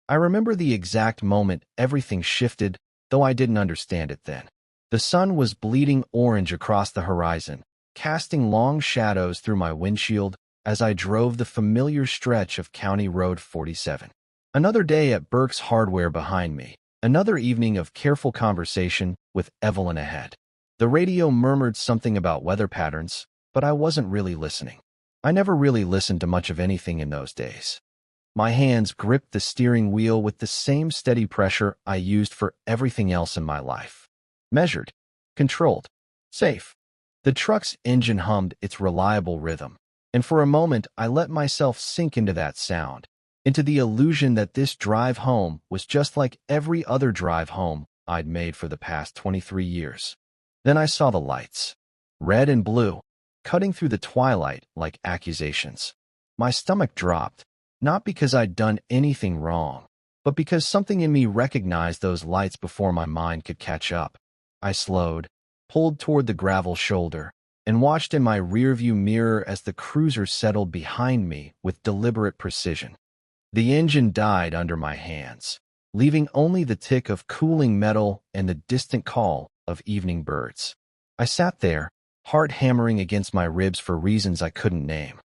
I remember the exact moment everything shifted, though I didn't understand it then. The sun was bleeding orange across the horizon, casting long shadows through my windshield as I drove the familiar stretch of County Road 47. Another day at Burke's Hardware behind me, another evening of careful conversation with Evelyn ahead. The radio murmured something about weather patterns, but I wasn't really listening. I never really listened to much of anything in those days. My hands gripped the steering wheel with the same steady pressure I used for everything else in my life. Measured, controlled, safe. The truck's engine hummed its reliable rhythm, and for a moment I let myself sink into that sound, into the illusion that this drive home was just like every other drive home I'd made for the past 23 years. Then I saw the lights, red and blue, cutting through the twilight like accusations. My stomach dropped, not because I'd done anything wrong, but because something in me recognized those lights before my mind could catch up. I slowed, pulled toward the gravel shoulder, and watched in my rearview mirror as the cruiser settled behind me with deliberate precision. The engine died under my hands, leaving only the tick of cooling metal and the distant call of evening birds. I sat there, heart hammering against my ribs for reasons I couldn't name.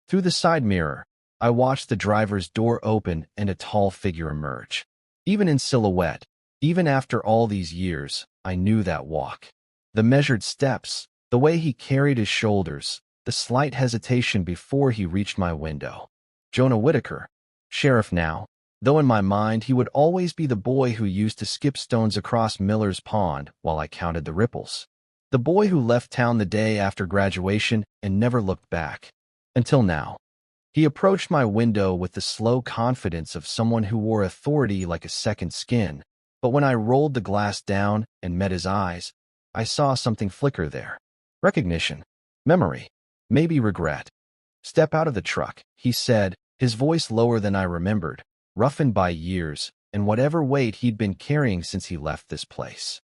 Through the side mirror, I watched the driver's door open and a tall figure emerge. Even in silhouette, even after all these years, I knew that walk. The measured steps, the way he carried his shoulders, the slight hesitation before he reached my window. Jonah Whitaker, sheriff now, though in my mind he would always be the boy who used to skip stones across Miller's Pond while I counted the ripples. The boy who left town the day after graduation and never looked back. Until now. He approached my window with the slow confidence of someone who wore authority like a second skin, but when I rolled the glass down and met his eyes, I saw something flicker there. Recognition, memory, maybe regret. "Step out of the truck," he said, his voice lower than I remembered, roughened by years and whatever weight he'd been carrying since he left this place.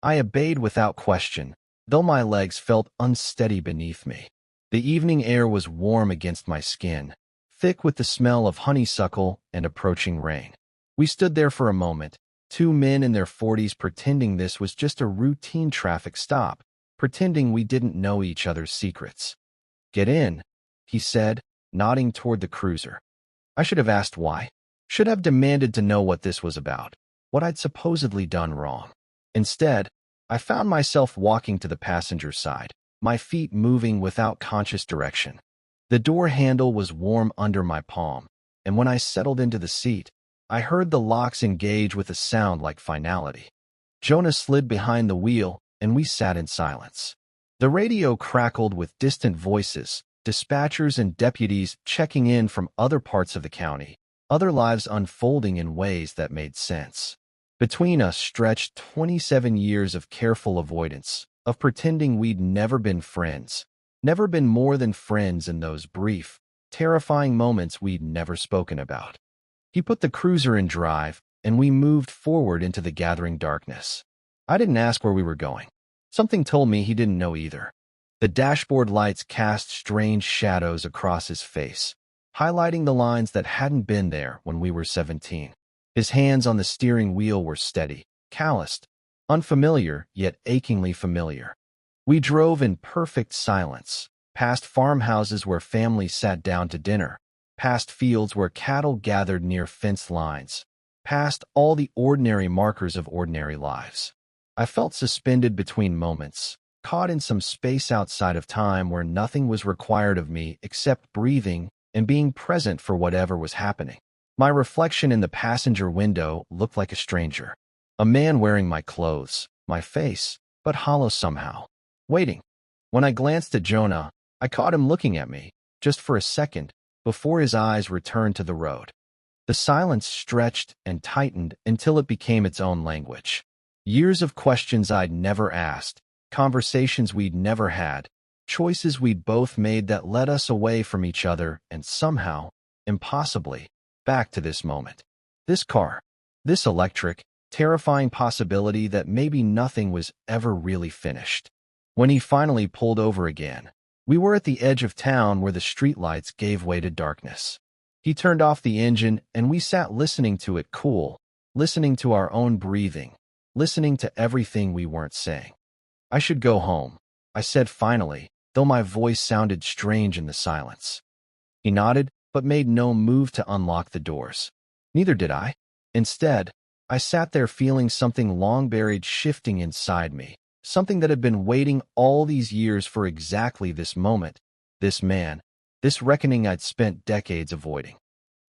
I obeyed without question, though my legs felt unsteady beneath me. The evening air was warm against my skin, thick with the smell of honeysuckle and approaching rain. We stood there for a moment, two men in their 40s pretending this was just a routine traffic stop, pretending we didn't know each other's secrets. "Get in," he said, nodding toward the cruiser. I should have asked why. Should have demanded to know what this was about, what I'd supposedly done wrong. Instead, I found myself walking to the passenger side, my feet moving without conscious direction. The door handle was warm under my palm, and when I settled into the seat, I heard the locks engage with a sound like finality. Jonah slid behind the wheel, and we sat in silence. The radio crackled with distant voices, dispatchers and deputies checking in from other parts of the county, other lives unfolding in ways that made sense. Between us stretched 27 years of careful avoidance, of pretending we'd never been friends, never been more than friends in those brief, terrifying moments we'd never spoken about. He put the cruiser in drive, and we moved forward into the gathering darkness. I didn't ask where we were going. Something told me he didn't know either. The dashboard lights cast strange shadows across his face, highlighting the lines that hadn't been there when we were 17. His hands on the steering wheel were steady, calloused, unfamiliar yet achingly familiar. We drove in perfect silence, past farmhouses where families sat down to dinner, past fields where cattle gathered near fence lines, past all the ordinary markers of ordinary lives. I felt suspended between moments, caught in some space outside of time where nothing was required of me except breathing and being present for whatever was happening. My reflection in the passenger window looked like a stranger, a man wearing my clothes, my face, but hollow somehow, waiting. When I glanced at Jonah, I caught him looking at me, just for a second, before his eyes returned to the road. The silence stretched and tightened until it became its own language. Years of questions I'd never asked, conversations we'd never had, choices we'd both made that led us away from each other and somehow, impossibly, back to this moment. This car, this electric, terrifying possibility that maybe nothing was ever really finished. When he finally pulled over again, we were at the edge of town where the streetlights gave way to darkness. He turned off the engine, and we sat listening to it cool, listening to our own breathing, listening to everything we weren't saying. I should go home, I said finally, though my voice sounded strange in the silence. He nodded, but made no move to unlock the doors. Neither did I. Instead, I sat there feeling something long buried shifting inside me, something that had been waiting all these years for exactly this moment, this man, this reckoning I'd spent decades avoiding.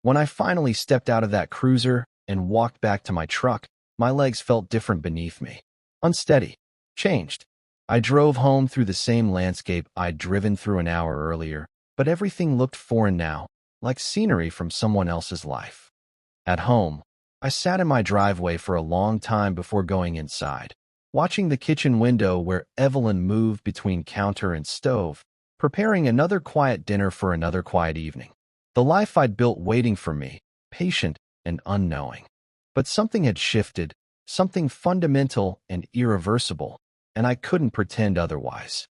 When I finally stepped out of that cruiser and walked back to my truck, my legs felt different beneath me. Unsteady. Changed. I drove home through the same landscape I'd driven through an hour earlier, but everything looked foreign now, like scenery from someone else's life. At home, I sat in my driveway for a long time before going inside, watching the kitchen window where Evelyn moved between counter and stove, preparing another quiet dinner for another quiet evening. The life I'd built waiting for me, patient and unknowing. But something had shifted, something fundamental and irreversible, and I couldn't pretend otherwise.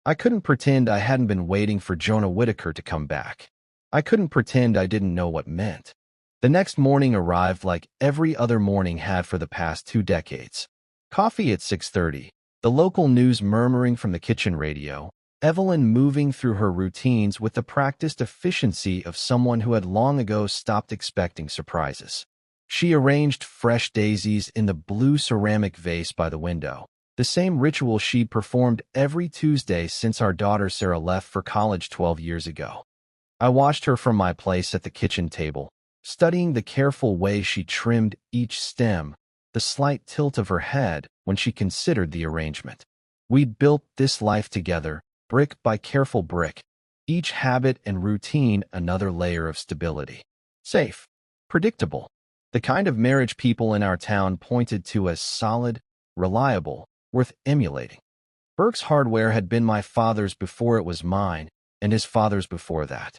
I couldn't pretend I hadn't been waiting for Jonah Whittaker to come back. I couldn't pretend I didn't know what meant. The next morning arrived like every other morning had for the past 2 decades. Coffee at 6:30, the local news murmuring from the kitchen radio, Evelyn moving through her routines with the practiced efficiency of someone who had long ago stopped expecting surprises. She arranged fresh daisies in the blue ceramic vase by the window, the same ritual she'd performed every Tuesday since our daughter Sarah left for college 12 years ago. I watched her from my place at the kitchen table, studying the careful way she trimmed each stem, the slight tilt of her head when she considered the arrangement. We'd built this life together, brick by careful brick, each habit and routine another layer of stability. Safe, predictable, the kind of marriage people in our town pointed to as solid, reliable, worth emulating. Burke's Hardware had been my father's before it was mine, and his father's before that.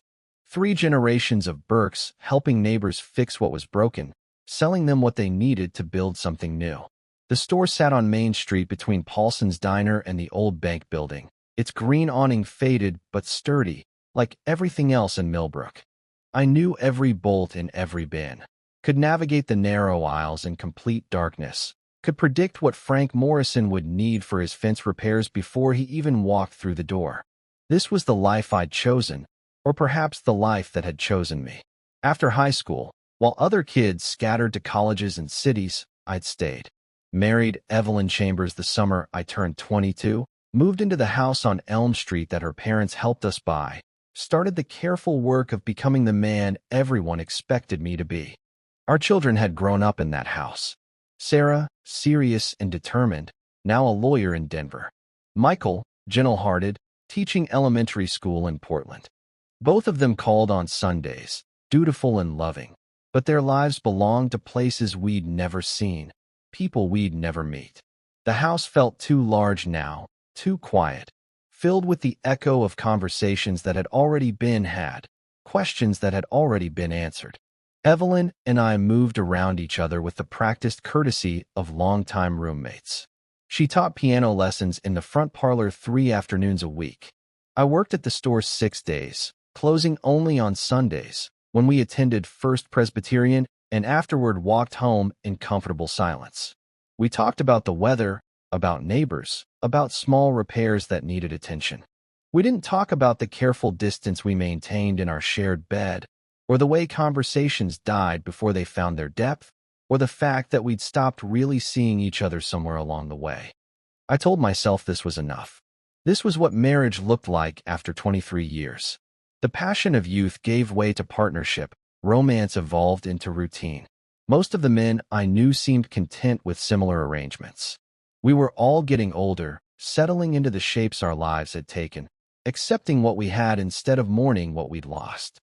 3 generations of Burkes helping neighbors fix what was broken, selling them what they needed to build something new. The store sat on Main Street between Paulson's Diner and the old bank building, its green awning faded but sturdy, like everything else in Millbrook. I knew every bolt in every bin, could navigate the narrow aisles in complete darkness, could predict what Frank Morrison would need for his fence repairs before he even walked through the door. This was the life I'd chosen, or perhaps the life that had chosen me. After high school, while other kids scattered to colleges and cities, I'd stayed. Married Evelyn Chambers the summer I turned 22, moved into the house on Elm Street that her parents helped us buy, started the careful work of becoming the man everyone expected me to be. Our children had grown up in that house. Sarah, serious and determined, now a lawyer in Denver. Michael, gentle-hearted, teaching elementary school in Portland. Both of them called on Sundays, dutiful and loving, but their lives belonged to places we'd never seen, people we'd never meet. The house felt too large now, too quiet, filled with the echo of conversations that had already been had, questions that had already been answered. Evelyn and I moved around each other with the practiced courtesy of longtime roommates. She taught piano lessons in the front parlor 3 afternoons a week. I worked at the store 6 days, closing only on Sundays, when we attended First Presbyterian and afterward walked home in comfortable silence. We talked about the weather, about neighbors, about small repairs that needed attention. We didn't talk about the careful distance we maintained in our shared bed, or the way conversations died before they found their depth, or the fact that we'd stopped really seeing each other somewhere along the way. I told myself this was enough. This was what marriage looked like after 23 years. The passion of youth gave way to partnership, romance evolved into routine. Most of the men I knew seemed content with similar arrangements. We were all getting older, settling into the shapes our lives had taken, accepting what we had instead of mourning what we'd lost.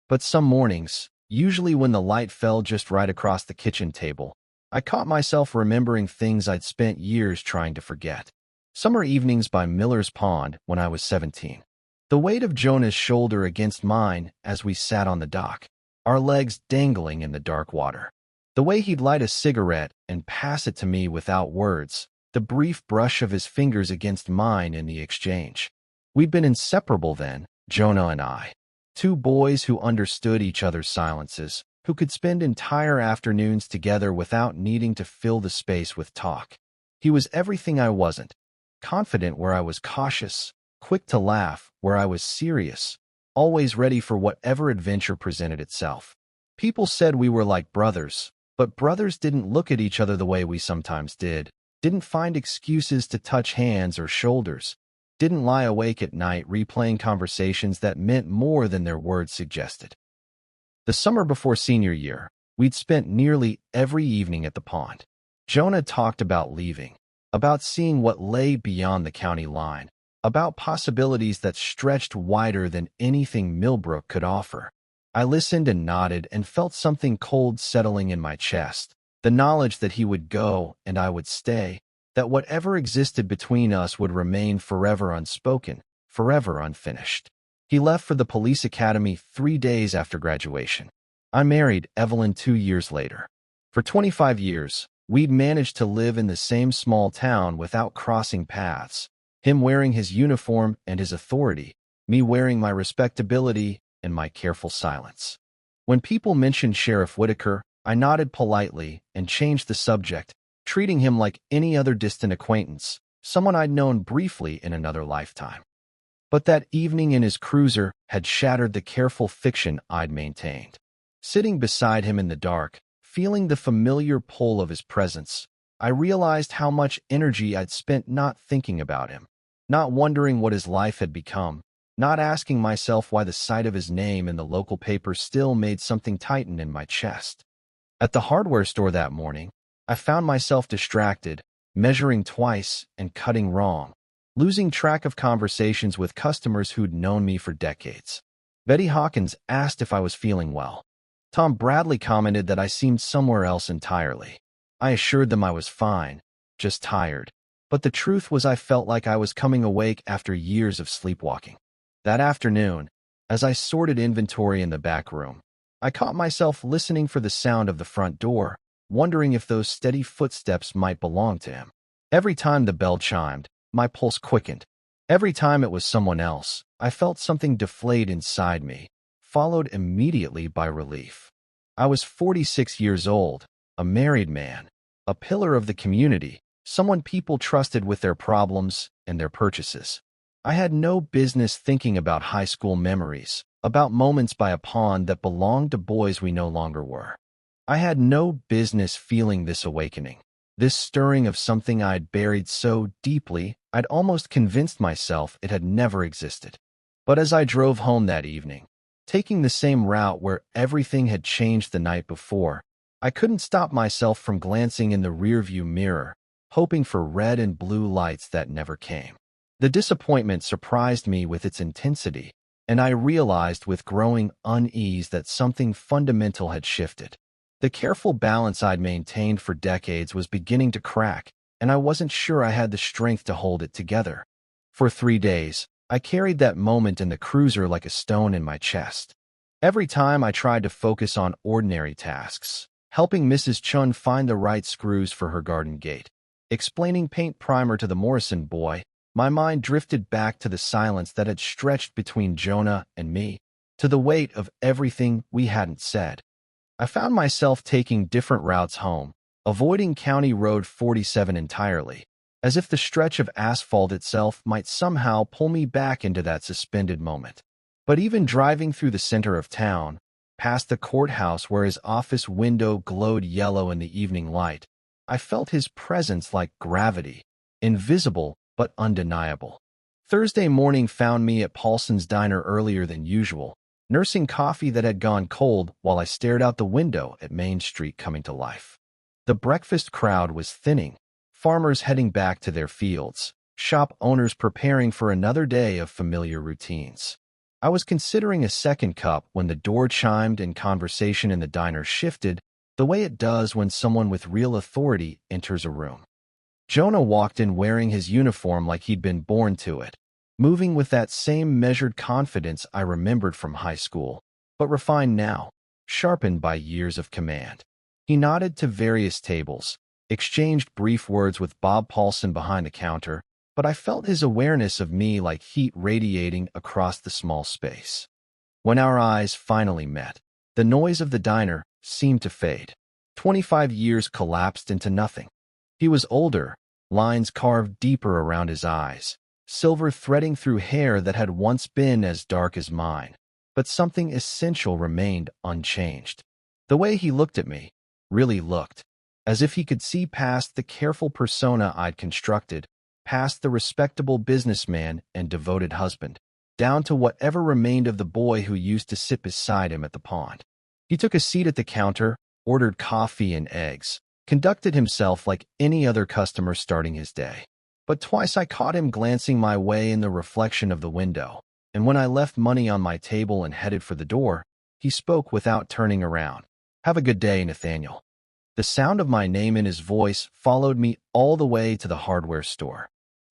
But some mornings, usually when the light fell just right across the kitchen table, I caught myself remembering things I'd spent years trying to forget. Summer evenings by Miller's Pond when I was 17. The weight of Jonah's shoulder against mine as we sat on the dock, our legs dangling in the dark water. The way he'd light a cigarette and pass it to me without words, the brief brush of his fingers against mine in the exchange. We'd been inseparable then, Jonah and I. Two boys who understood each other's silences, who could spend entire afternoons together without needing to fill the space with talk. He was everything I wasn't, confident where I was cautious, quick to laugh where I was serious, always ready for whatever adventure presented itself. People said we were like brothers, but brothers didn't look at each other the way we sometimes did, didn't find excuses to touch hands or shoulders, didn't lie awake at night replaying conversations that meant more than their words suggested. The summer before senior year, we'd spent nearly every evening at the pond. Jonah talked about leaving, about seeing what lay beyond the county line, about possibilities that stretched wider than anything Millbrook could offer. I listened and nodded and felt something cold settling in my chest, the knowledge that he would go and I would stay, that whatever existed between us would remain forever unspoken, forever unfinished. He left for the police academy 3 days after graduation. I married Evelyn 2 years later. For 25 years, we'd managed to live in the same small town without crossing paths, him wearing his uniform and his authority, me wearing my respectability and my careful silence. When people mentioned Sheriff Whitaker, I nodded politely and changed the subject, treating him like any other distant acquaintance, someone I'd known briefly in another lifetime. But that evening in his cruiser had shattered the careful fiction I'd maintained. Sitting beside him in the dark, feeling the familiar pull of his presence, I realized how much energy I'd spent not thinking about him, not wondering what his life had become, not asking myself why the sight of his name in the local paper still made something tighten in my chest. At the hardware store that morning, I found myself distracted, measuring twice and cutting wrong, losing track of conversations with customers who'd known me for decades. Betty Hawkins asked if I was feeling well. Tom Bradley commented that I seemed somewhere else entirely. I assured them I was fine, just tired. But the truth was I felt like I was coming awake after years of sleepwalking. That afternoon, as I sorted inventory in the back room, I caught myself listening for the sound of the front door, wondering if those steady footsteps might belong to him. Every time the bell chimed, my pulse quickened. Every time it was someone else, I felt something deflate inside me, followed immediately by relief. I was 46 years old, a married man, a pillar of the community, someone people trusted with their problems and their purchases. I had no business thinking about high school memories, about moments by a pond that belonged to boys we no longer were. I had no business feeling this awakening, this stirring of something I'd buried so deeply I'd almost convinced myself it had never existed. But as I drove home that evening, taking the same route where everything had changed the night before, I couldn't stop myself from glancing in the rearview mirror, hoping for red and blue lights that never came. The disappointment surprised me with its intensity, and I realized with growing unease that something fundamental had shifted. The careful balance I'd maintained for decades was beginning to crack, and I wasn't sure I had the strength to hold it together. For 3 days, I carried that moment in the cruiser like a stone in my chest. Every time I tried to focus on ordinary tasks, helping Mrs. Chun find the right screws for her garden gate, explaining paint primer to the Morrison boy, my mind drifted back to the silence that had stretched between Jonah and me, to the weight of everything we hadn't said. I found myself taking different routes home, avoiding County Road 47 entirely, as if the stretch of asphalt itself might somehow pull me back into that suspended moment. But even driving through the center of town, past the courthouse where his office window glowed yellow in the evening light, I felt his presence like gravity, invisible but undeniable. Thursday morning found me at Paulson's Diner earlier than usual, nursing coffee that had gone cold while I stared out the window at Main Street coming to life. The breakfast crowd was thinning, farmers heading back to their fields, shop owners preparing for another day of familiar routines. I was considering a second cup when the door chimed and conversation in the diner shifted, the way it does when someone with real authority enters a room. Jonah walked in wearing his uniform like he'd been born to it, moving with that same measured confidence I remembered from high school, but refined now, sharpened by years of command. He nodded to various tables, exchanged brief words with Bob Paulson behind the counter, but I felt his awareness of me like heat radiating across the small space. When our eyes finally met, the noise of the diner seemed to fade. 25 years collapsed into nothing. He was older, lines carved deeper around his eyes, silver threading through hair that had once been as dark as mine. But something essential remained unchanged. The way he looked at me, really looked, as if he could see past the careful persona I'd constructed, past the respectable businessman and devoted husband, down to whatever remained of the boy who used to sit beside him at the pond. He took a seat at the counter, ordered coffee and eggs, conducted himself like any other customer starting his day. But twice I caught him glancing my way in the reflection of the window, and when I left money on my table and headed for the door, he spoke without turning around. "Have a good day, Nathaniel." The sound of my name in his voice followed me all the way to the hardware store.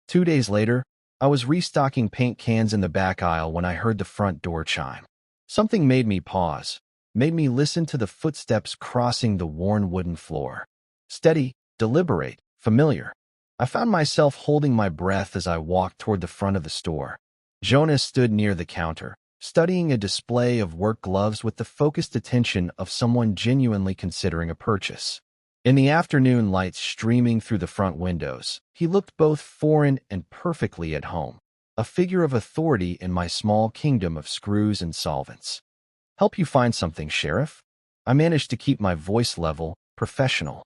2 days later, I was restocking paint cans in the back aisle when I heard the front door chime. Something made me pause, made me listen to the footsteps crossing the worn wooden floor. Steady, deliberate, familiar. I found myself holding my breath as I walked toward the front of the store. Jonas stood near the counter, studying a display of work gloves with the focused attention of someone genuinely considering a purchase. In the afternoon light streaming through the front windows, he looked both foreign and perfectly at home, a figure of authority in my small kingdom of screws and solvents. "Help you find something, Sheriff?" I managed to keep my voice level, professional.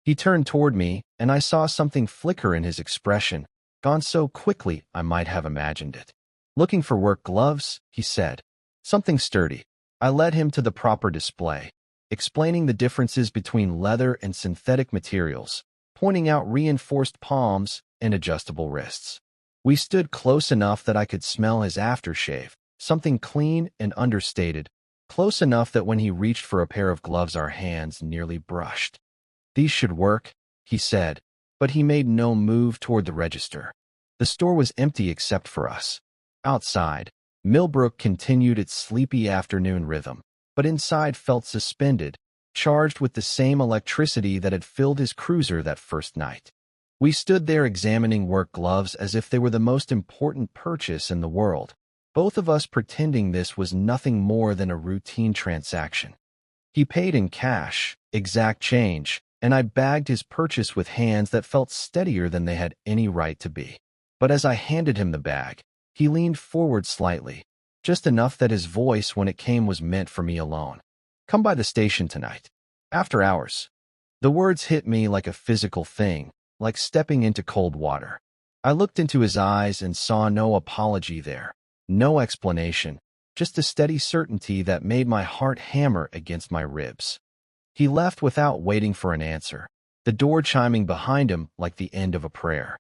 He turned toward me, and I saw something flicker in his expression, gone so quickly I might have imagined it. "Looking for work gloves?" he said. "Something sturdy." I led him to the proper display, explaining the differences between leather and synthetic materials, pointing out reinforced palms and adjustable wrists. We stood close enough that I could smell his aftershave, something clean and understated, close enough that when he reached for a pair of gloves our hands nearly brushed. "These should work," he said, but he made no move toward the register. The store was empty except for us. Outside, Millbrook continued its sleepy afternoon rhythm, but inside felt suspended, charged with the same electricity that had filled his cruiser that first night. We stood there examining work gloves as if they were the most important purchase in the world, both of us pretending this was nothing more than a routine transaction. He paid in cash, exact change, and I bagged his purchase with hands that felt steadier than they had any right to be. But as I handed him the bag, he leaned forward slightly, just enough that his voice when it came was meant for me alone. "Come by the station tonight. After hours." The words hit me like a physical thing, like stepping into cold water. I looked into his eyes and saw no apology there, no explanation, just a steady certainty that made my heart hammer against my ribs. He left without waiting for an answer, the door chiming behind him like the end of a prayer.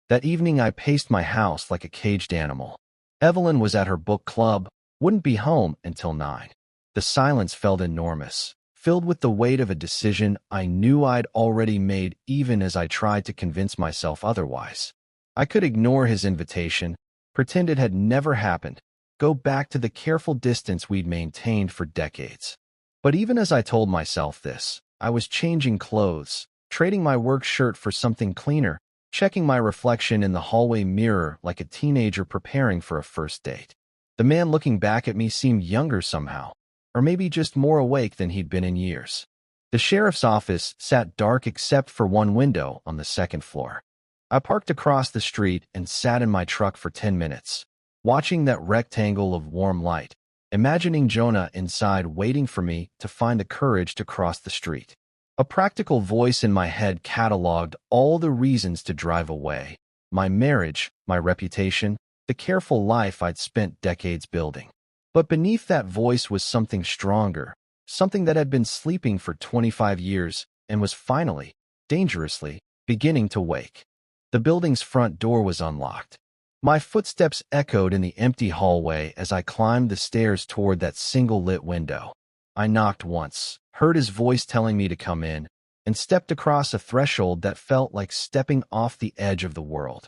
That evening I paced my house like a caged animal. Evelyn was at her book club, wouldn't be home until 9. The silence felt enormous, filled with the weight of a decision I knew I'd already made even as I tried to convince myself otherwise. I could ignore his invitation, pretend it had never happened, go back to the careful distance we'd maintained for decades. But even as I told myself this, I was changing clothes, trading my work shirt for something cleaner, checking my reflection in the hallway mirror like a teenager preparing for a first date. The man looking back at me seemed younger somehow, or maybe just more awake than he'd been in years. The sheriff's office sat dark except for one window on the second floor. I parked across the street and sat in my truck for 10 minutes, watching that rectangle of warm light, imagining Jonah inside waiting for me to find the courage to cross the street. A practical voice in my head cataloged all the reasons to drive away: my marriage, my reputation, the careful life I'd spent decades building. But beneath that voice was something stronger, something that had been sleeping for 25 years and was finally, dangerously, beginning to wake. The building's front door was unlocked. My footsteps echoed in the empty hallway as I climbed the stairs toward that single lit window. I knocked once, heard his voice telling me to come in, and stepped across a threshold that felt like stepping off the edge of the world.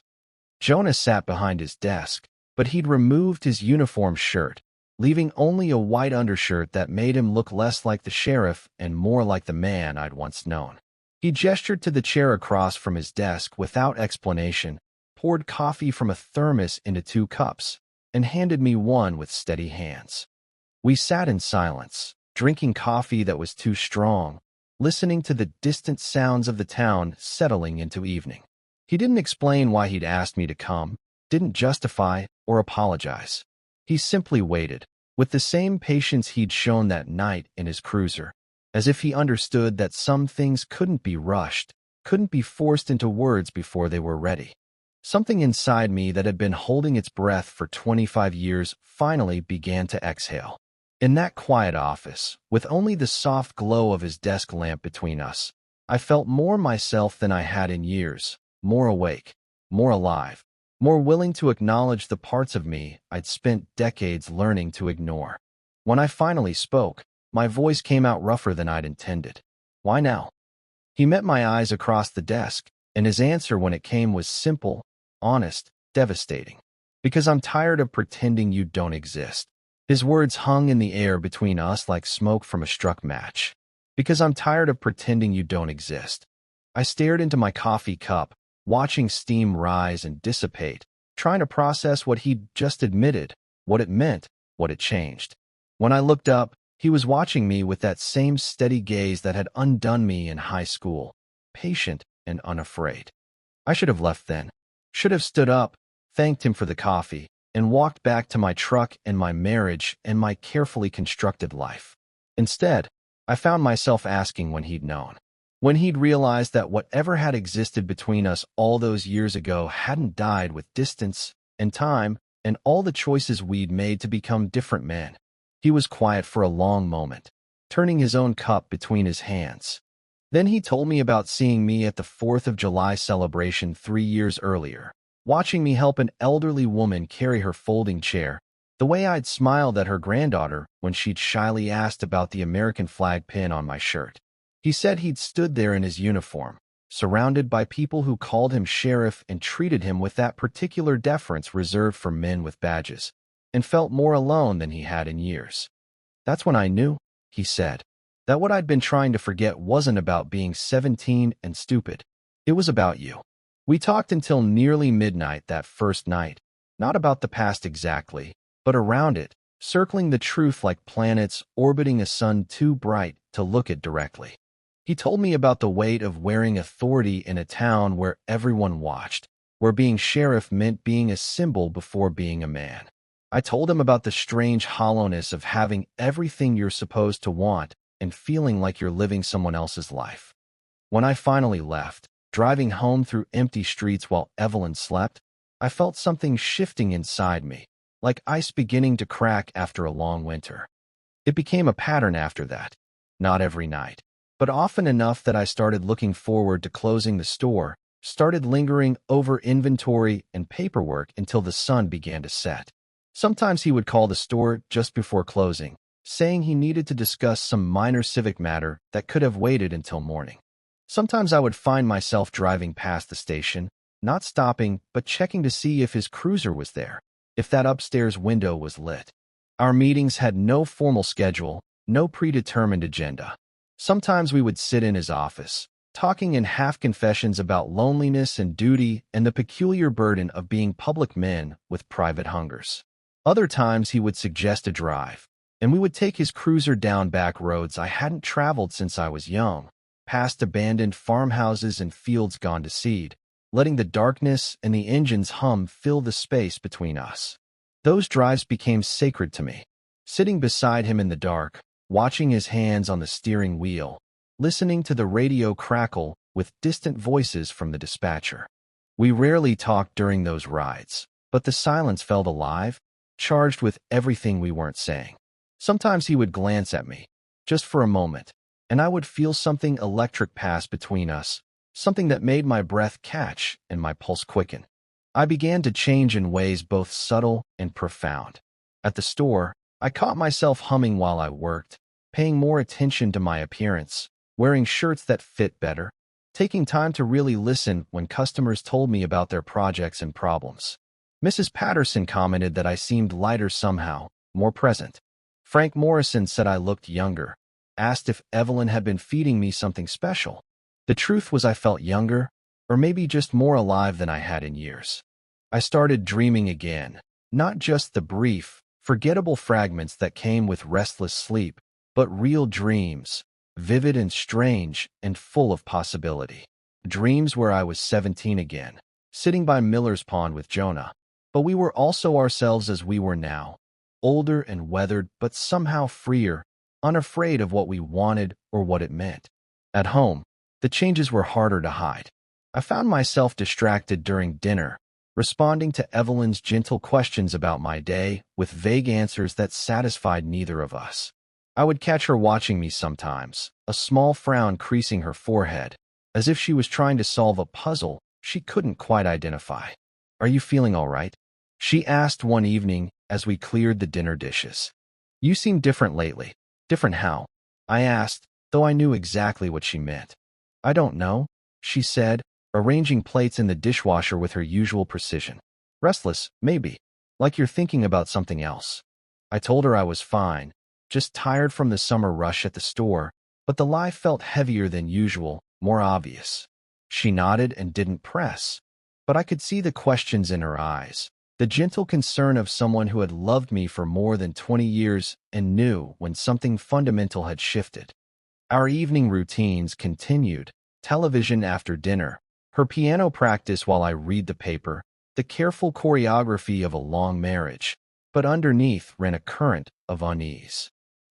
Jonah sat behind his desk, but he'd removed his uniform shirt, leaving only a white undershirt that made him look less like the sheriff and more like the man I'd once known. He gestured to the chair across from his desk without explanation, poured coffee from a thermos into 2 cups, and handed me one with steady hands. We sat in silence, drinking coffee that was too strong, listening to the distant sounds of the town settling into evening. He didn't explain why he'd asked me to come, didn't justify or apologize. He simply waited, with the same patience he'd shown that night in his cruiser, as if he understood that some things couldn't be rushed, couldn't be forced into words before they were ready. Something inside me that had been holding its breath for 25 years finally began to exhale. In that quiet office, with only the soft glow of his desk lamp between us, I felt more myself than I had in years, more awake, more alive, more willing to acknowledge the parts of me I'd spent decades learning to ignore. When I finally spoke, my voice came out rougher than I'd intended. Why now? He met my eyes across the desk, and his answer when it came was simple, honest, devastating. Because I'm tired of pretending you don't exist. His words hung in the air between us like smoke from a struck match. Because I'm tired of pretending you don't exist. I stared into my coffee cup, watching steam rise and dissipate, trying to process what he'd just admitted, what it meant, what it changed. When I looked up, he was watching me with that same steady gaze that had undone me in high school, patient and unafraid. I should have left then, should have stood up, thanked him for the coffee, and walked back to my truck and my marriage and my carefully constructed life. Instead, I found myself asking when he'd known. When he'd realized that whatever had existed between us all those years ago hadn't died with distance and time and all the choices we'd made to become different men. He was quiet for a long moment, turning his own cup between his hands. Then he told me about seeing me at the 4th of July celebration 3 years earlier, watching me help an elderly woman carry her folding chair, the way I'd smiled at her granddaughter when she'd shyly asked about the American flag pin on my shirt. He said he'd stood there in his uniform, surrounded by people who called him sheriff and treated him with that particular deference reserved for men with badges, and felt more alone than he had in years. That's when I knew, he said, that what I'd been trying to forget wasn't about being 17 and stupid. It was about you. We talked until nearly midnight that first night, not about the past exactly, but around it, circling the truth like planets orbiting a sun too bright to look at directly. He told me about the weight of wearing authority in a town where everyone watched, where being sheriff meant being a symbol before being a man. I told him about the strange hollowness of having everything you're supposed to want and feeling like you're living someone else's life. When I finally left, driving home through empty streets while Evelyn slept, I felt something shifting inside me, like ice beginning to crack after a long winter. It became a pattern after that, not every night, but often enough that I started looking forward to closing the store, started lingering over inventory and paperwork until the sun began to set. Sometimes he would call the store just before closing, saying he needed to discuss some minor civic matter that could have waited until morning. Sometimes I would find myself driving past the station, not stopping but checking to see if his cruiser was there, if that upstairs window was lit. Our meetings had no formal schedule, no predetermined agenda. Sometimes we would sit in his office, talking in half-confessions about loneliness and duty and the peculiar burden of being public men with private hungers. Other times he would suggest a drive, and we would take his cruiser down back roads I hadn't traveled since I was young, past abandoned farmhouses and fields gone to seed, letting the darkness and the engine's hum fill the space between us. Those drives became sacred to me. Sitting beside him in the dark, watching his hands on the steering wheel, listening to the radio crackle with distant voices from the dispatcher. We rarely talked during those rides, but the silence felt alive, charged with everything we weren't saying. Sometimes he would glance at me, just for a moment, and I would feel something electric pass between us, something that made my breath catch and my pulse quicken. I began to change in ways both subtle and profound. At the store, I caught myself humming while I worked, paying more attention to my appearance, wearing shirts that fit better, taking time to really listen when customers told me about their projects and problems. Mrs. Patterson commented that I seemed lighter somehow, more present. Frank Morrison said I looked younger, asked if Evelyn had been feeding me something special. The truth was I felt younger, or maybe just more alive than I had in years. I started dreaming again, not just the brief, Forgettable fragments that came with restless sleep, but real dreams, vivid and strange and full of possibility. Dreams where I was 17 again, sitting by Miller's Pond with Jonah. But we were also ourselves as we were now, older and weathered, but somehow freer, unafraid of what we wanted or what it meant. At home, the changes were harder to hide. I found myself distracted during dinner, responding to Evelyn's gentle questions about my day with vague answers that satisfied neither of us. I would catch her watching me sometimes, a small frown creasing her forehead, as if she was trying to solve a puzzle she couldn't quite identify. "Are you feeling all right?" she asked one evening as we cleared the dinner dishes. "You seem different lately." "Different how?" I asked, though I knew exactly what she meant. "I don't know," she said, arranging plates in the dishwasher with her usual precision. "Restless, maybe. Like you're thinking about something else." I told her I was fine, just tired from the summer rush at the store, but the lie felt heavier than usual, more obvious. She nodded and didn't press, but I could see the questions in her eyes, the gentle concern of someone who had loved me for more than 20 years and knew when something fundamental had shifted. Our evening routines continued, television after dinner, her piano practice while I read the paper, the careful choreography of a long marriage, but underneath ran a current of unease.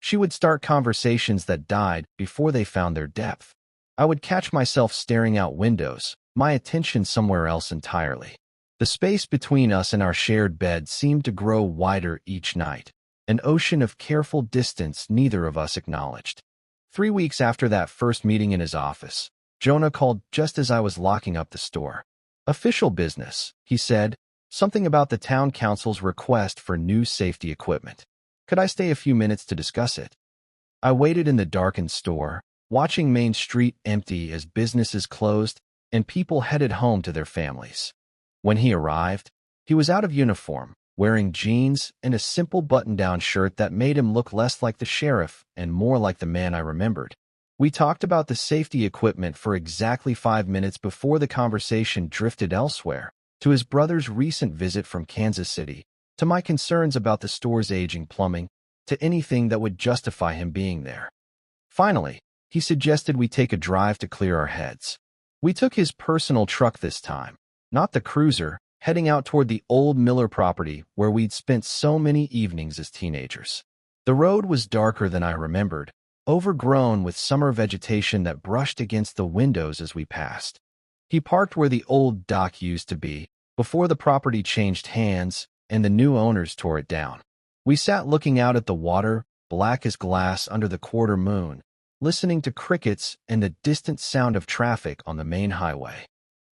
She would start conversations that died before they found their depth. I would catch myself staring out windows, my attention somewhere else entirely. The space between us and our shared bed seemed to grow wider each night, an ocean of careful distance neither of us acknowledged. 3 weeks after that first meeting in his office, Jonah called just as I was locking up the store. "Official business," he said, something about the town council's request for new safety equipment. Could I stay a few minutes to discuss it? I waited in the darkened store, watching Main Street empty as businesses closed and people headed home to their families. When he arrived, he was out of uniform, wearing jeans and a simple button-down shirt that made him look less like the sheriff and more like the man I remembered. We talked about the safety equipment for exactly 5 minutes before the conversation drifted elsewhere, to his brother's recent visit from Kansas City, to my concerns about the store's aging plumbing, to anything that would justify him being there. Finally, he suggested we take a drive to clear our heads. We took his personal truck this time, not the cruiser, heading out toward the old Miller property where we'd spent so many evenings as teenagers. The road was darker than I remembered, overgrown with summer vegetation that brushed against the windows as we passed. He parked where the old dock used to be, before the property changed hands and the new owners tore it down. We sat looking out at the water, black as glass under the quarter moon, listening to crickets and the distant sound of traffic on the main highway.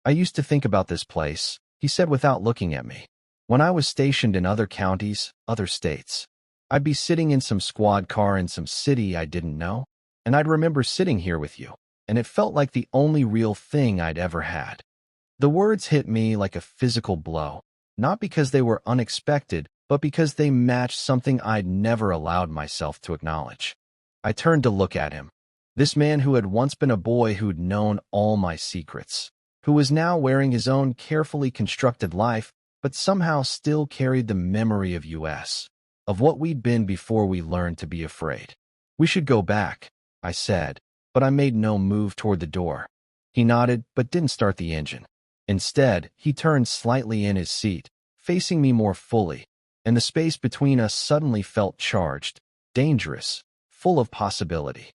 "I used to think about this place," he said without looking at me. "When I was stationed in other counties, other states. I'd be sitting in some squad car in some city I didn't know, and I'd remember sitting here with you, and it felt like the only real thing I'd ever had." The words hit me like a physical blow, not because they were unexpected, but because they matched something I'd never allowed myself to acknowledge. I turned to look at him, this man who had once been a boy who'd known all my secrets, who was now wearing his own carefully constructed life, but somehow still carried the memory of us, of what we'd been before we learned to be afraid. "We should go back," I said, but I made no move toward the door. He nodded, but didn't start the engine. Instead, he turned slightly in his seat, facing me more fully, and the space between us suddenly felt charged, dangerous, full of possibility.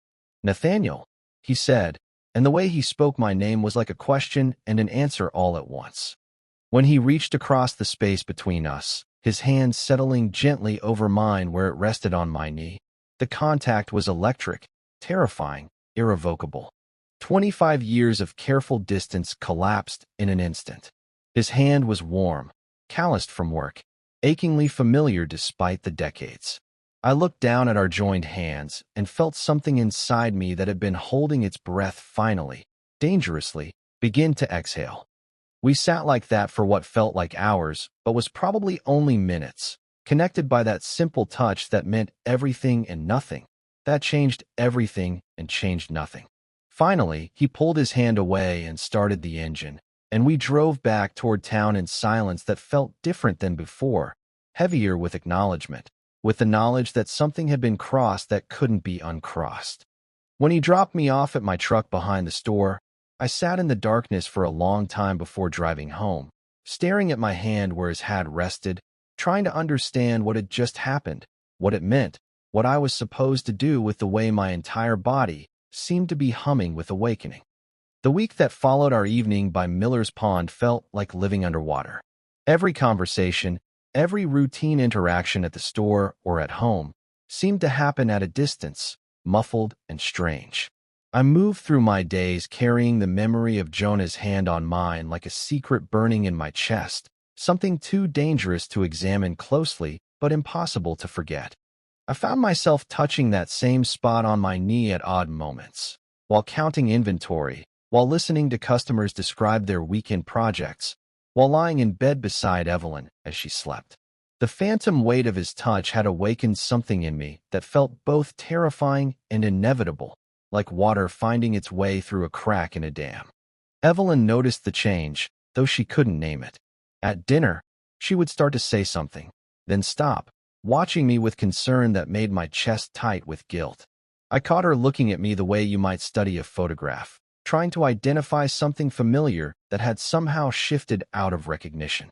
"Nathaniel," he said, and the way he spoke my name was like a question and an answer all at once. When he reached across the space between us, his hand settling gently over mine where it rested on my knee, the contact was electric, terrifying, irrevocable. 25 years of careful distance collapsed in an instant. His hand was warm, calloused from work, achingly familiar despite the decades. I looked down at our joined hands and felt something inside me that had been holding its breath finally, dangerously, begin to exhale. We sat like that for what felt like hours, but was probably only minutes, connected by that simple touch that meant everything and nothing, that changed everything and changed nothing. Finally, he pulled his hand away and started the engine, and we drove back toward town in silence that felt different than before, heavier with acknowledgement. with the knowledge that something had been crossed that couldn't be uncrossed. When he dropped me off at my truck behind the store, I sat in the darkness for a long time before driving home, staring at my hand where his hat rested, trying to understand what had just happened, what it meant, what I was supposed to do with the way my entire body seemed to be humming with awakening. The week that followed our evening by Miller's Pond felt like living underwater. Every conversation, every routine interaction at the store or at home seemed to happen at a distance, muffled and strange. I moved through my days carrying the memory of Jonah's hand on mine like a secret burning in my chest, something too dangerous to examine closely but impossible to forget. I found myself touching that same spot on my knee at odd moments, while counting inventory, while listening to customers describe their weekend projects, while lying in bed beside Evelyn as she slept. The phantom weight of his touch had awakened something in me that felt both terrifying and inevitable, like water finding its way through a crack in a dam. Evelyn noticed the change, though she couldn't name it. At dinner, she would start to say something, then stop, watching me with concern that made my chest tight with guilt. I caught her looking at me the way you might study a photograph, trying to identify something familiar that had somehow shifted out of recognition.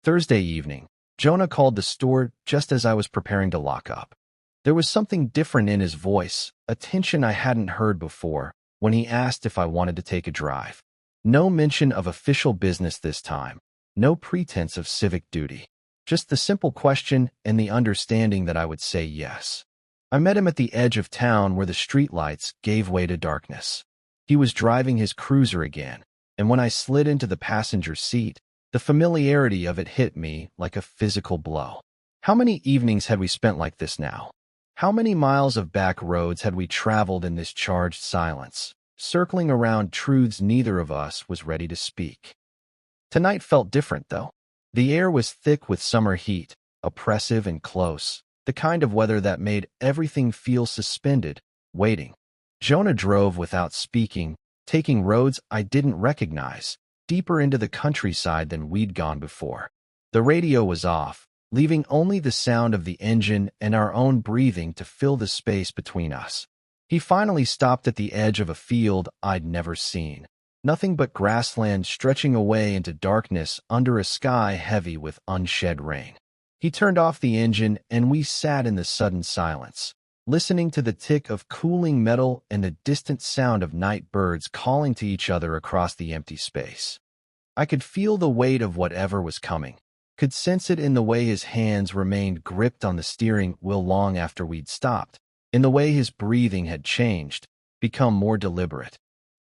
Thursday evening, Jonah called the store just as I was preparing to lock up. There was something different in his voice, a tension I hadn't heard before, when he asked if I wanted to take a drive. No mention of official business this time, no pretense of civic duty. Just the simple question and the understanding that I would say yes. I met him at the edge of town where the streetlights gave way to darkness. He was driving his cruiser again, and when I slid into the passenger seat, the familiarity of it hit me like a physical blow. How many evenings had we spent like this now? How many miles of back roads had we traveled in this charged silence, circling around truths neither of us was ready to speak? Tonight felt different, though. The air was thick with summer heat, oppressive and close, the kind of weather that made everything feel suspended, waiting. Jonah drove without speaking, taking roads I didn't recognize, deeper into the countryside than we'd gone before. The radio was off, leaving only the sound of the engine and our own breathing to fill the space between us. He finally stopped at the edge of a field I'd never seen. Nothing but grassland stretching away into darkness under a sky heavy with unshed rain. He turned off the engine and we sat in the sudden silence, listening to the tick of cooling metal and the distant sound of night birds calling to each other across the empty space. I could feel the weight of whatever was coming, could sense it in the way his hands remained gripped on the steering wheel long after we'd stopped, in the way his breathing had changed, become more deliberate.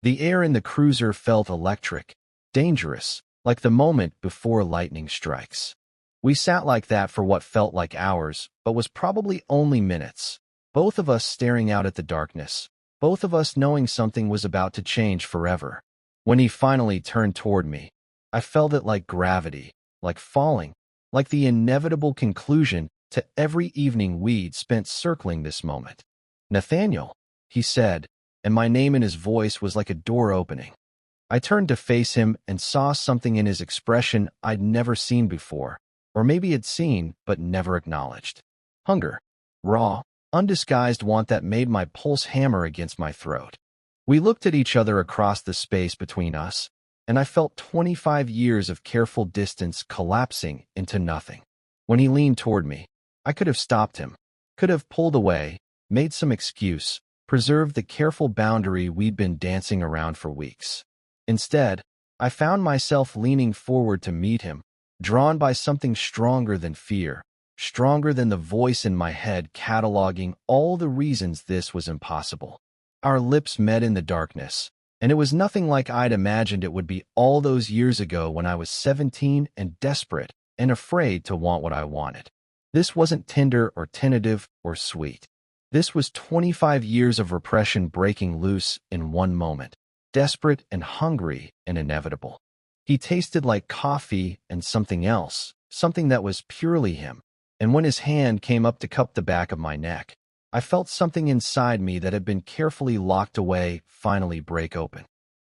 The air in the cruiser felt electric, dangerous, like the moment before lightning strikes. We sat like that for what felt like hours, but was probably only minutes, both of us staring out at the darkness, both of us knowing something was about to change forever. When he finally turned toward me, I felt it like gravity, like falling, like the inevitable conclusion to every evening we'd spent circling this moment. "Nathaniel," he said, and my name in his voice was like a door opening. I turned to face him and saw something in his expression I'd never seen before, or maybe had seen but never acknowledged. Hunger. Raw, undisguised want that made my pulse hammer against my throat. We looked at each other across the space between us, and I felt 25 years of careful distance collapsing into nothing. When he leaned toward me, I could have stopped him, could have pulled away, made some excuse, preserved the careful boundary we'd been dancing around for weeks. Instead, I found myself leaning forward to meet him, drawn by something stronger than fear, stronger than the voice in my head cataloging all the reasons this was impossible. Our lips met in the darkness, and it was nothing like I'd imagined it would be all those years ago when I was 17 and desperate and afraid to want what I wanted. This wasn't tender or tentative or sweet. This was 25 years of repression breaking loose in one moment, desperate and hungry and inevitable. He tasted like coffee and something else, something that was purely him, and when his hand came up to cup the back of my neck, I felt something inside me that had been carefully locked away finally break open.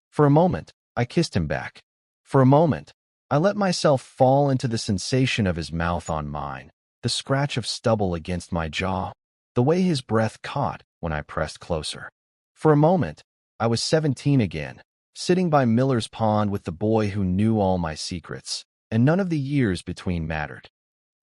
For a moment, I kissed him back. For a moment, I let myself fall into the sensation of his mouth on mine, the scratch of stubble against my jaw, the way his breath caught when I pressed closer. For a moment, I was 17 again, sitting by Miller's Pond with the boy who knew all my secrets, and none of the years between mattered.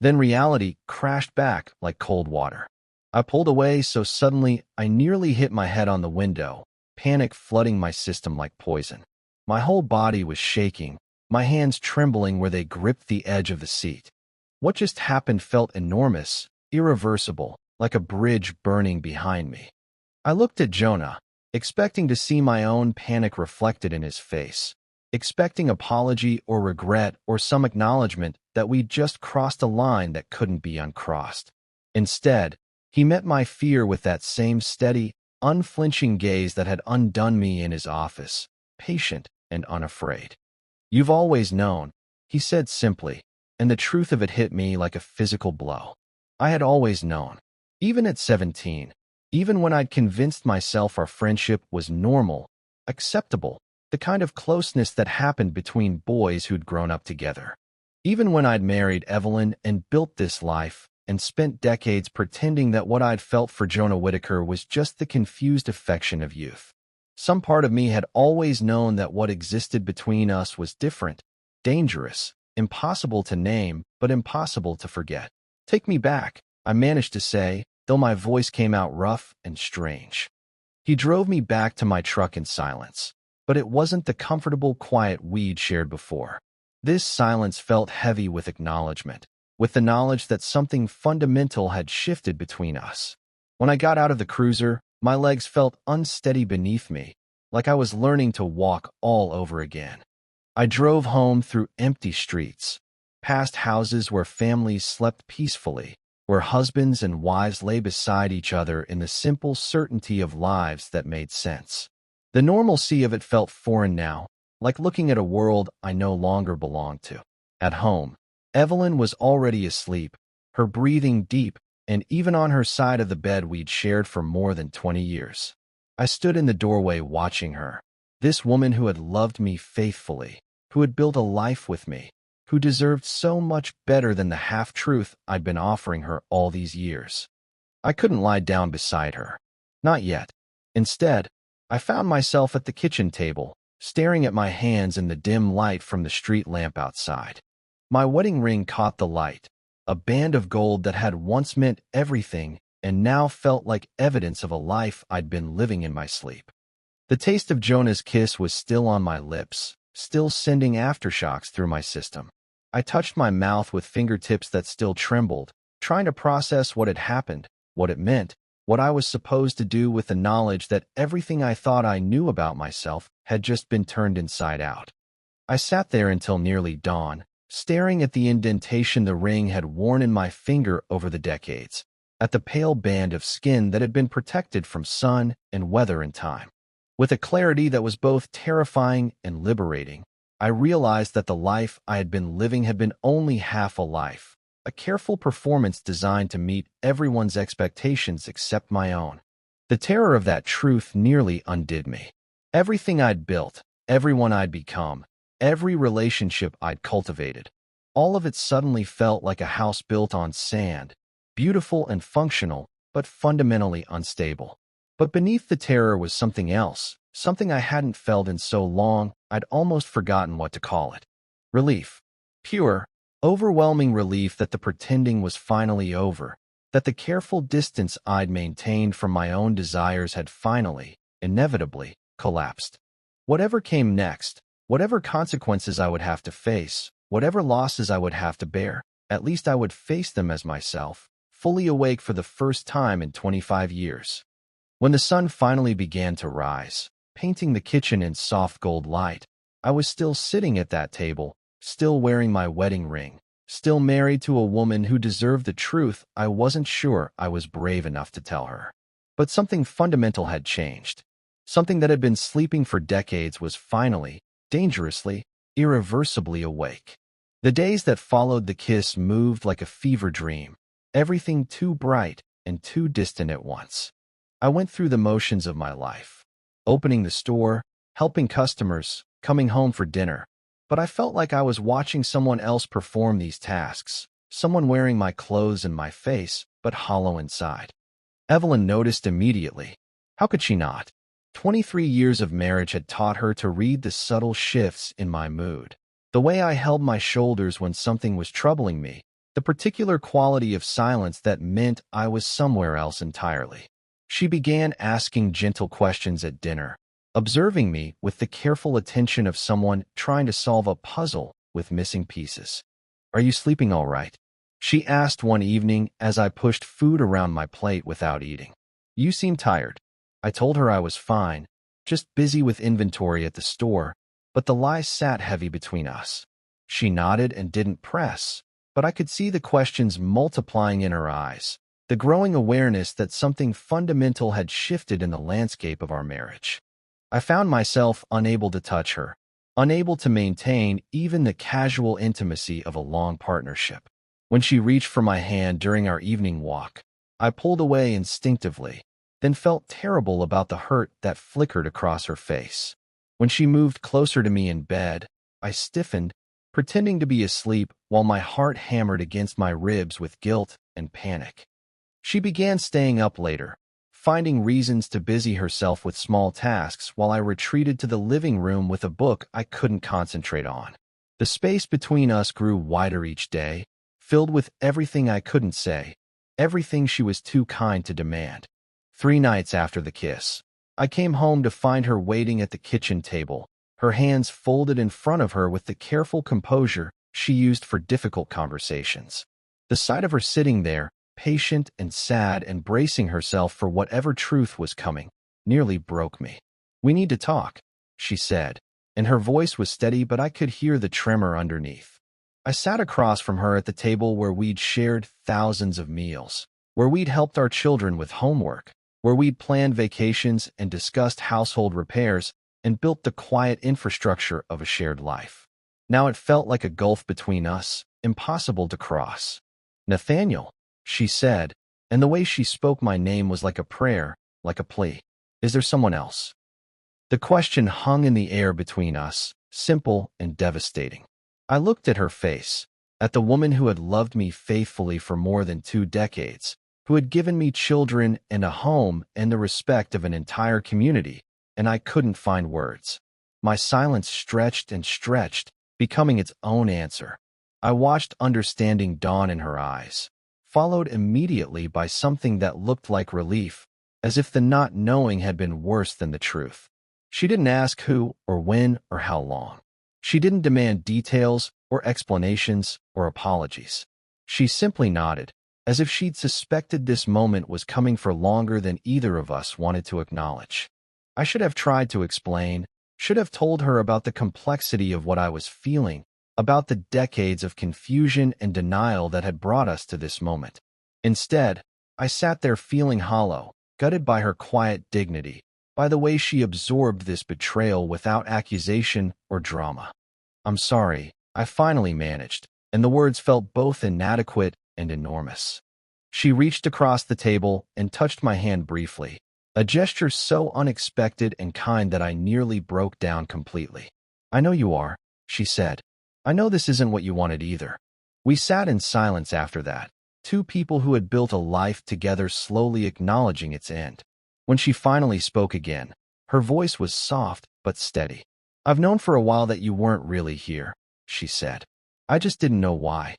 Then reality crashed back like cold water. I pulled away so suddenly I nearly hit my head on the window, panic flooding my system like poison. My whole body was shaking, my hands trembling where they gripped the edge of the seat. What just happened felt enormous, irreversible, like a bridge burning behind me. I looked at Jonah, expecting to see my own panic reflected in his face, expecting apology or regret or some acknowledgement that we'd just crossed a line that couldn't be uncrossed. Instead, he met my fear with that same steady, unflinching gaze that had undone me in his office, patient and unafraid. "You've always known," he said simply, and the truth of it hit me like a physical blow. I had always known. Even at 17, even when I'd convinced myself our friendship was normal, acceptable, the kind of closeness that happened between boys who'd grown up together. Even when I'd married Evelyn and built this life and spent decades pretending that what I'd felt for Jonah Whitaker was just the confused affection of youth. Some part of me had always known that what existed between us was different, dangerous, impossible to name, but impossible to forget. "Take me back," I managed to say, though my voice came out rough and strange. He drove me back to my truck in silence, but it wasn't the comfortable, quiet we'd shared before. This silence felt heavy with acknowledgement, with the knowledge that something fundamental had shifted between us. When I got out of the cruiser, my legs felt unsteady beneath me, like I was learning to walk all over again. I drove home through empty streets, past houses where families slept peacefully, where husbands and wives lay beside each other in the simple certainty of lives that made sense. The normalcy of it felt foreign now, like looking at a world I no longer belonged to. At home, Evelyn was already asleep, her breathing deep, and even on her side of the bed we'd shared for more than 20 years. I stood in the doorway watching her, this woman who had loved me faithfully, who had built a life with me, who deserved so much better than the half-truth I'd been offering her all these years. I couldn't lie down beside her. Not yet. Instead, I found myself at the kitchen table, staring at my hands in the dim light from the street lamp outside. My wedding ring caught the light, a band of gold that had once meant everything and now felt like evidence of a life I'd been living in my sleep. The taste of Jonah's kiss was still on my lips, still sending aftershocks through my system. I touched my mouth with fingertips that still trembled, trying to process what had happened, what it meant, what I was supposed to do with the knowledge that everything I thought I knew about myself had just been turned inside out. I sat there until nearly dawn, staring at the indentation the ring had worn in my finger over the decades, at the pale band of skin that had been protected from sun and weather and time. With a clarity that was both terrifying and liberating, I realized that the life I had been living had been only half a life, a careful performance designed to meet everyone's expectations except my own. The terror of that truth nearly undid me. Everything I'd built, everyone I'd become, every relationship I'd cultivated, all of it suddenly felt like a house built on sand, beautiful and functional, but fundamentally unstable. But beneath the terror was something else, something I hadn't felt in so long I'd almost forgotten what to call it. Relief. Pure, overwhelming relief that the pretending was finally over, that the careful distance I'd maintained from my own desires had finally, inevitably, collapsed. Whatever came next, whatever consequences I would have to face, whatever losses I would have to bear, at least I would face them as myself, fully awake for the first time in 25 years. When the sun finally began to rise, painting the kitchen in soft gold light, I was still sitting at that table, still wearing my wedding ring, still married to a woman who deserved the truth I wasn't sure I was brave enough to tell her. But something fundamental had changed. Something that had been sleeping for decades was finally, dangerously, irreversibly awake. The days that followed the kiss moved like a fever dream, everything too bright and too distant at once. I went through the motions of my life, opening the store, helping customers, coming home for dinner, but I felt like I was watching someone else perform these tasks, someone wearing my clothes and my face, but hollow inside. Evelyn noticed immediately. How could she not? 23 years of marriage had taught her to read the subtle shifts in my mood. The way I held my shoulders when something was troubling me, the particular quality of silence that meant I was somewhere else entirely. She began asking gentle questions at dinner, observing me with the careful attention of someone trying to solve a puzzle with missing pieces. "Are you sleeping all right?" she asked one evening as I pushed food around my plate without eating. "You seem tired." I told her I was fine, just busy with inventory at the store, but the lie sat heavy between us. She nodded and didn't press, but I could see the questions multiplying in her eyes, the growing awareness that something fundamental had shifted in the landscape of our marriage. I found myself unable to touch her, unable to maintain even the casual intimacy of a long partnership. When she reached for my hand during our evening walk, I pulled away instinctively, then felt terrible about the hurt that flickered across her face. When she moved closer to me in bed, I stiffened, pretending to be asleep while my heart hammered against my ribs with guilt and panic. She began staying up later, finding reasons to busy herself with small tasks while I retreated to the living room with a book I couldn't concentrate on. The space between us grew wider each day, filled with everything I couldn't say, everything she was too kind to demand. 3 nights after the kiss, I came home to find her waiting at the kitchen table, her hands folded in front of her with the careful composure she used for difficult conversations. The sight of her sitting there, patient and sad and bracing herself for whatever truth was coming, nearly broke me. "We need to talk," she said, and her voice was steady, but I could hear the tremor underneath. I sat across from her at the table where we'd shared thousands of meals, where we'd helped our children with homework, where we'd planned vacations and discussed household repairs and built the quiet infrastructure of a shared life. Now it felt like a gulf between us, impossible to cross. "Nathaniel," she said, and the way she spoke my name was like a prayer, like a plea. "Is there someone else?" The question hung in the air between us, simple and devastating. I looked at her face, at the woman who had loved me faithfully for more than 2 decades, who had given me children and a home and the respect of an entire community, and I couldn't find words. My silence stretched and stretched, becoming its own answer. I watched understanding dawn in her eyes, followed immediately by something that looked like relief, as if the not knowing had been worse than the truth. She didn't ask who or when or how long. She didn't demand details or explanations or apologies. She simply nodded, as if she'd suspected this moment was coming for longer than either of us wanted to acknowledge. I should have tried to explain, should have told her about the complexity of what I was feeling, about the decades of confusion and denial that had brought us to this moment. Instead, I sat there feeling hollow, gutted by her quiet dignity, by the way she absorbed this betrayal without accusation or drama. "I'm sorry," I finally managed, and the words felt both inadequate and enormous. She reached across the table and touched my hand briefly, a gesture so unexpected and kind that I nearly broke down completely. "I know you are," she said. "I know this isn't what you wanted either." We sat in silence after that, 2 people who had built a life together slowly acknowledging its end. When she finally spoke again, her voice was soft but steady. "I've known for a while that you weren't really here," she said. "I just didn't know why."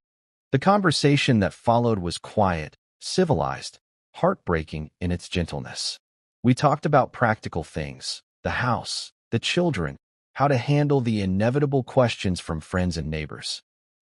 The conversation that followed was quiet, civilized, heartbreaking in its gentleness. We talked about practical things, the house, the children, how to handle the inevitable questions from friends and neighbors.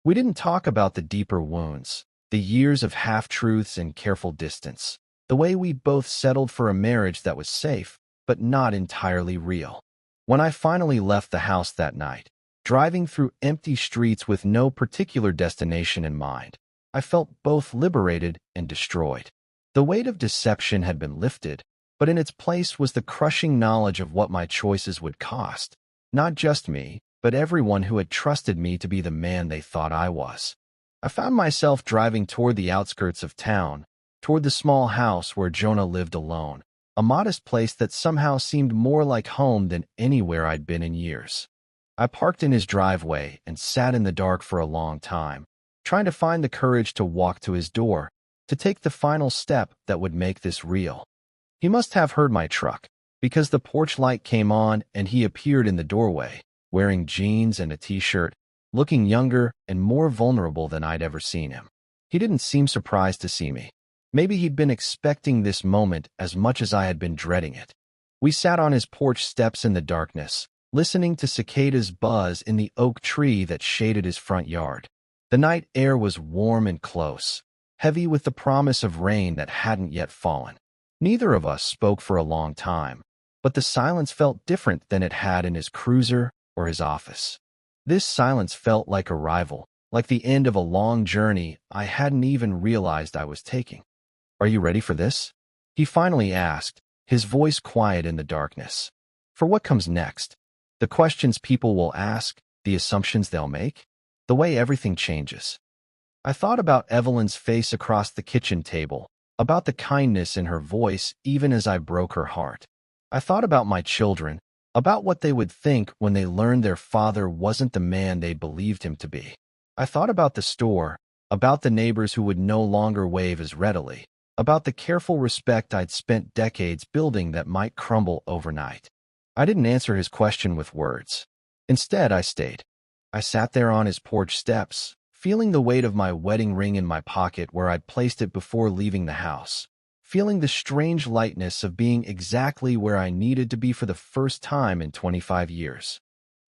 We didn't talk about the deeper wounds, the years of half-truths and careful distance, the way we both settled for a marriage that was safe, but not entirely real. When I finally left the house that night, driving through empty streets with no particular destination in mind, I felt both liberated and destroyed. The weight of deception had been lifted, but in its place was the crushing knowledge of what my choices would cost. Not just me, but everyone who had trusted me to be the man they thought I was. I found myself driving toward the outskirts of town, toward the small house where Jonah lived alone, a modest place that somehow seemed more like home than anywhere I'd been in years. I parked in his driveway and sat in the dark for a long time, trying to find the courage to walk to his door, to take the final step that would make this real. He must have heard my truck, because the porch light came on and he appeared in the doorway, wearing jeans and a t-shirt, looking younger and more vulnerable than I'd ever seen him. He didn't seem surprised to see me. Maybe he'd been expecting this moment as much as I had been dreading it. We sat on his porch steps in the darkness, listening to cicadas buzz in the oak tree that shaded his front yard. The night air was warm and close, heavy with the promise of rain that hadn't yet fallen. Neither of us spoke for a long time, but the silence felt different than it had in his cruiser or his office. This silence felt like arrival, like the end of a long journey I hadn't even realized I was taking. "Are you ready for this?" he finally asked, his voice quiet in the darkness. "For what comes next? The questions people will ask, the assumptions they'll make, the way everything changes." I thought about Evelyn's face across the kitchen table, about the kindness in her voice even as I broke her heart. I thought about my children, about what they would think when they learned their father wasn't the man they believed him to be. I thought about the store, about the neighbors who would no longer wave as readily, about the careful respect I'd spent decades building that might crumble overnight. I didn't answer his question with words. Instead, I stayed. I sat there on his porch steps, feeling the weight of my wedding ring in my pocket where I'd placed it before leaving the house, feeling the strange lightness of being exactly where I needed to be for the first time in 25 years.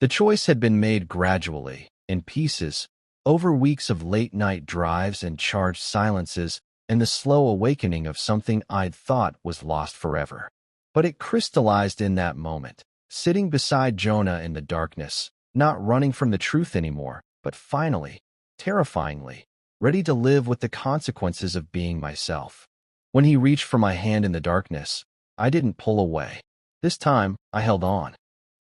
The choice had been made gradually, in pieces, over weeks of late-night drives and charged silences, and the slow awakening of something I'd thought was lost forever. But it crystallized in that moment, sitting beside Jonah in the darkness, not running from the truth anymore, but finally, terrifyingly, ready to live with the consequences of being myself. When he reached for my hand in the darkness, I didn't pull away. This time, I held on.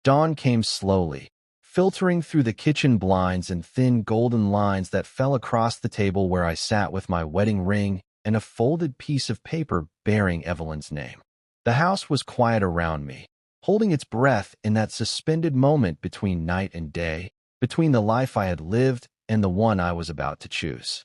Dawn came slowly, filtering through the kitchen blinds and thin golden lines that fell across the table where I sat with my wedding ring and a folded piece of paper bearing Evelyn's name. The house was quiet around me, holding its breath in that suspended moment between night and day, between the life I had lived and the one I was about to choose.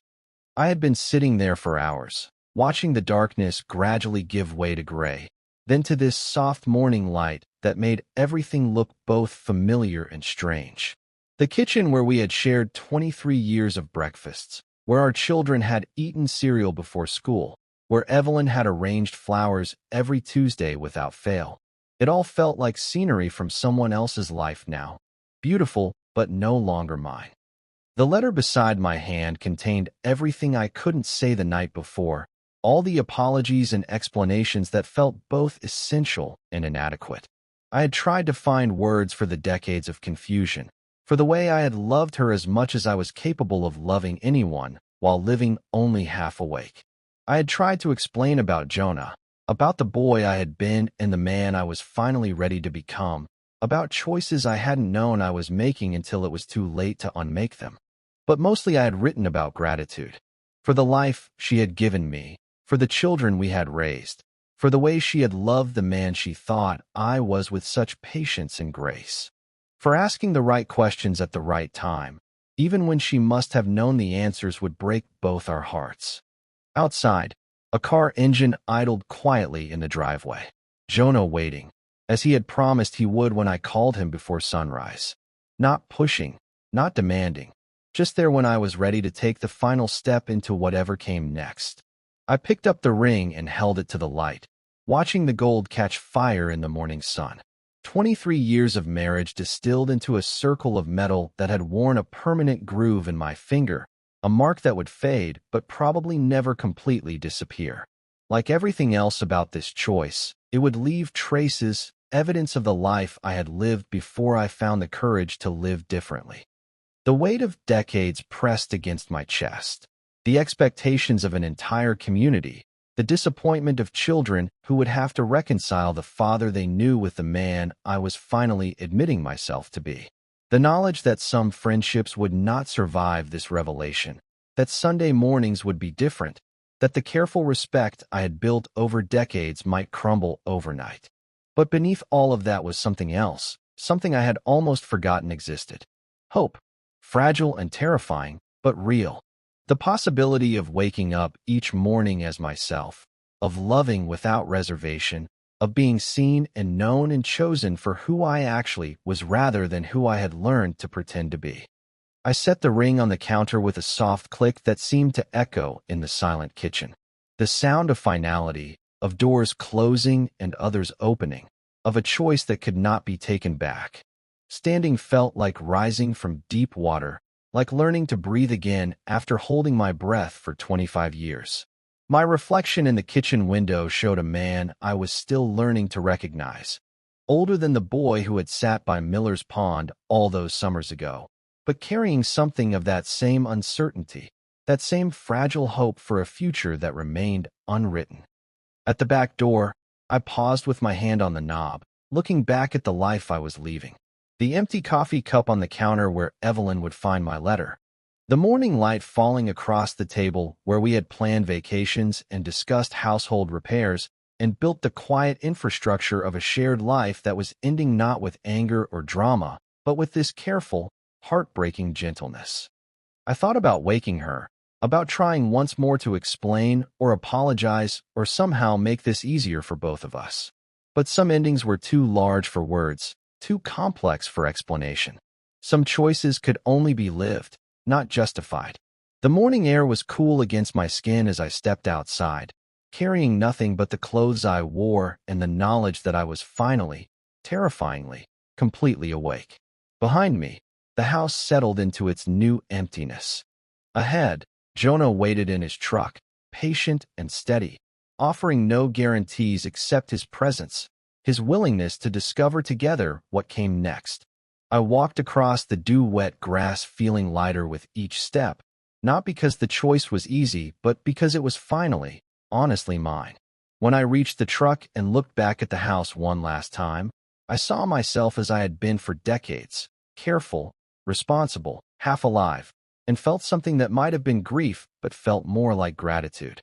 I had been sitting there for hours, watching the darkness gradually give way to gray, then to this soft morning light that made everything look both familiar and strange. The kitchen where we had shared 23 years of breakfasts, where our children had eaten cereal before school, where Evelyn had arranged flowers every Tuesday without fail. It all felt like scenery from someone else's life now, beautiful but no longer mine. The letter beside my hand contained everything I couldn't say the night before, all the apologies and explanations that felt both essential and inadequate. I had tried to find words for the decades of confusion, for the way I had loved her as much as I was capable of loving anyone while living only half awake. I had tried to explain about Jonah, about the boy I had been and the man I was finally ready to become, about choices I hadn't known I was making until it was too late to unmake them. But mostly I had written about gratitude, for the life she had given me, for the children we had raised, for the way she had loved the man she thought I was with such patience and grace, for asking the right questions at the right time, even when she must have known the answers would break both our hearts. Outside, a car engine idled quietly in the driveway. Jonah waiting, as he had promised he would when I called him before sunrise. Not pushing, not demanding, just there when I was ready to take the final step into whatever came next. I picked up the ring and held it to the light, watching the gold catch fire in the morning sun. 23 years of marriage distilled into a circle of metal that had worn a permanent groove in my finger, a mark that would fade but probably never completely disappear. Like everything else about this choice, it would leave traces, evidence of the life I had lived before I found the courage to live differently. The weight of decades pressed against my chest, the expectations of an entire community, the disappointment of children who would have to reconcile the father they knew with the man I was finally admitting myself to be. The knowledge that some friendships would not survive this revelation, that Sunday mornings would be different, that the careful respect I had built over decades might crumble overnight. But beneath all of that was something else, something I had almost forgotten existed. Hope. Fragile and terrifying, but real. The possibility of waking up each morning as myself, of loving without reservation, of being seen and known and chosen for who I actually was rather than who I had learned to pretend to be. I set the ring on the counter with a soft click that seemed to echo in the silent kitchen. The sound of finality, of doors closing and others opening, of a choice that could not be taken back. Standing felt like rising from deep water, like learning to breathe again after holding my breath for 25 years. My reflection in the kitchen window showed a man I was still learning to recognize, older than the boy who had sat by Miller's Pond all those summers ago, but carrying something of that same uncertainty, that same fragile hope for a future that remained unwritten. At the back door, I paused with my hand on the knob, looking back at the life I was leaving. The empty coffee cup on the counter where Evelyn would find my letter. The morning light falling across the table where we had planned vacations and discussed household repairs and built the quiet infrastructure of a shared life that was ending not with anger or drama, but with this careful, heartbreaking gentleness. I thought about waking her, about trying once more to explain or apologize or somehow make this easier for both of us. But some endings were too large for words, too complex for explanation. Some choices could only be lived, not justified. The morning air was cool against my skin as I stepped outside, carrying nothing but the clothes I wore and the knowledge that I was finally, terrifyingly, completely awake. Behind me, the house settled into its new emptiness. Ahead, Jonah waited in his truck, patient and steady, offering no guarantees except his presence, his willingness to discover together what came next. I walked across the dew-wet grass feeling lighter with each step, not because the choice was easy, but because it was finally, honestly mine. When I reached the truck and looked back at the house one last time, I saw myself as I had been for decades, careful, responsible, half alive, and felt something that might have been grief but felt more like gratitude.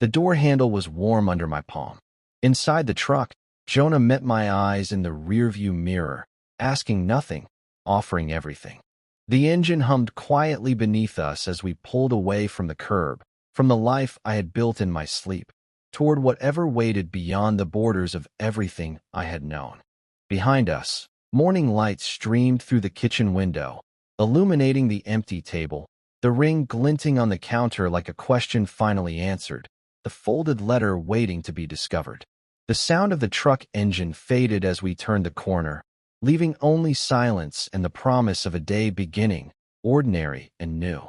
The door handle was warm under my palm. Inside the truck, Jonah met my eyes in the rearview mirror, asking nothing, offering everything. The engine hummed quietly beneath us as we pulled away from the curb, from the life I had built in my sleep, toward whatever waited beyond the borders of everything I had known. Behind us, morning light streamed through the kitchen window, illuminating the empty table, the ring glinting on the counter like a question finally answered, the folded letter waiting to be discovered. The sound of the truck engine faded as we turned the corner, leaving only silence and the promise of a day beginning, ordinary and new.